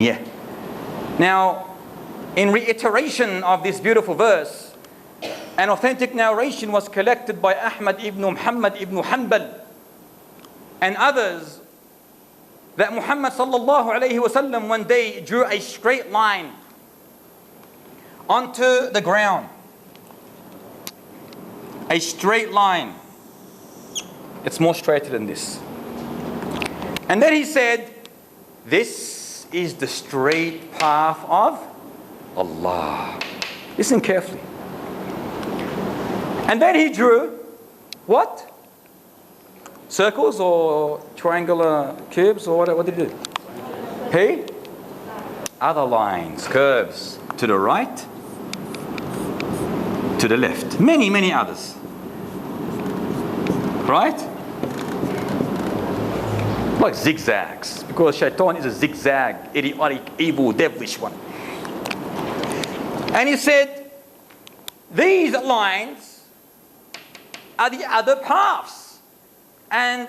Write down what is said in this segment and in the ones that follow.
Yeah. Now, in reiteration of this beautiful verse, an authentic narration was collected by Ahmad ibn Muhammad ibn Hanbal and others that Muhammad sallallahu alayhi wasallam one day drew a straight line onto the ground. A straight line. It's more straighter than this. And then he said, this is the straight path of Allah. Listen carefully. And then he drew what? Circles or triangular cubes or what did he do? Hey? Other lines, curves to the right, to the left. Many, many others. Right? Like zigzags. Because shaitan is a zigzag, idiotic, evil, devilish one. And he said, these lines are the other paths. And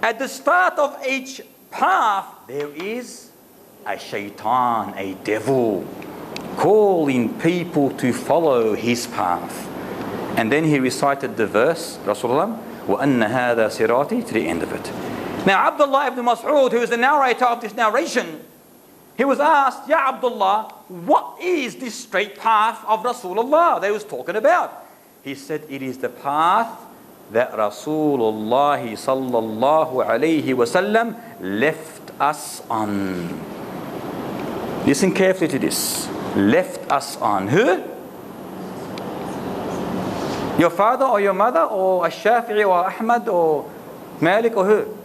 at the start of each path, there is a shaitan, a devil, calling people to follow his path. And then he recited the verse, Rasulullah, وَأَنَّ هَذَا صِرَاطِي, to the end of it. Now Abdullah ibn Mas'ud, who is the narrator of this narration, he was asked, Ya Abdullah, what is this straight path of Rasulullah they was talking about? He said, it is the path that Rasulullah sallallahu alayhi wasallam left us on. Listen carefully to this. Left us on. Who? Your father or your mother or Ash-Shafi'i or Ahmad or Malik or who?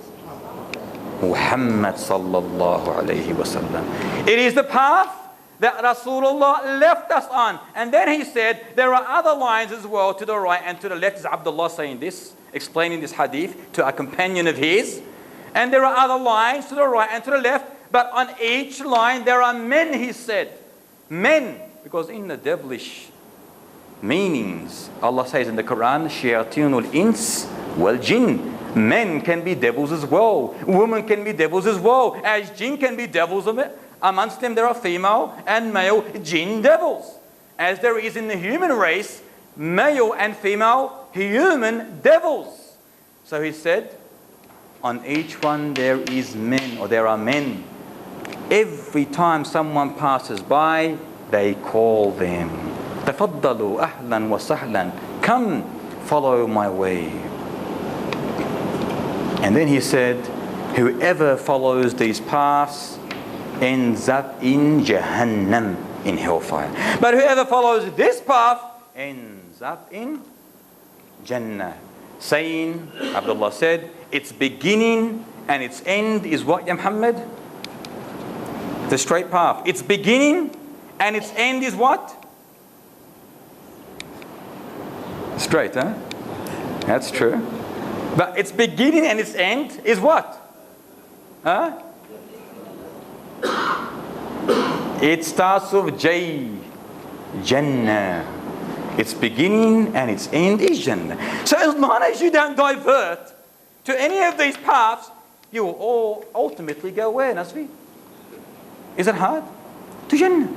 Muhammad sallallahu alayhi wasallam. It is the path that Rasulullah left us on. And then he said, there are other lines as well to the right and to the left. Is Abdullah saying this, explaining this hadith to a companion of his. And there are other lines to the right and to the left. But on each line there are men, he said. Men. Because in the devilish meanings, Allah says in the Qur'an, Shayatinul ins wal jinn. Men can be devils as well. Women can be devils as well. As jinn can be devils. Amongst them there are female and male jinn devils. As there is in the human race, male and female human devils. So he said, on each one there is men, or there are men. Every time someone passes by, they call them. Tafaddalu ahlan wa sahlan. Come, follow my way. And then he said, whoever follows these paths ends up in Jahannam, in hellfire. But whoever follows this path ends up in Jannah. Saying, Abdullah said, its beginning and its end is what, Ya Muhammad? The straight path. Its beginning and its end is what? Straight, huh? That's true. But its beginning and its end is what? Huh? It starts with J, Jannah. Its beginning and its end is Jannah. So as long as you don't divert to any of these paths, you will all ultimately go where, Nasri? Is it hard? To Jannah.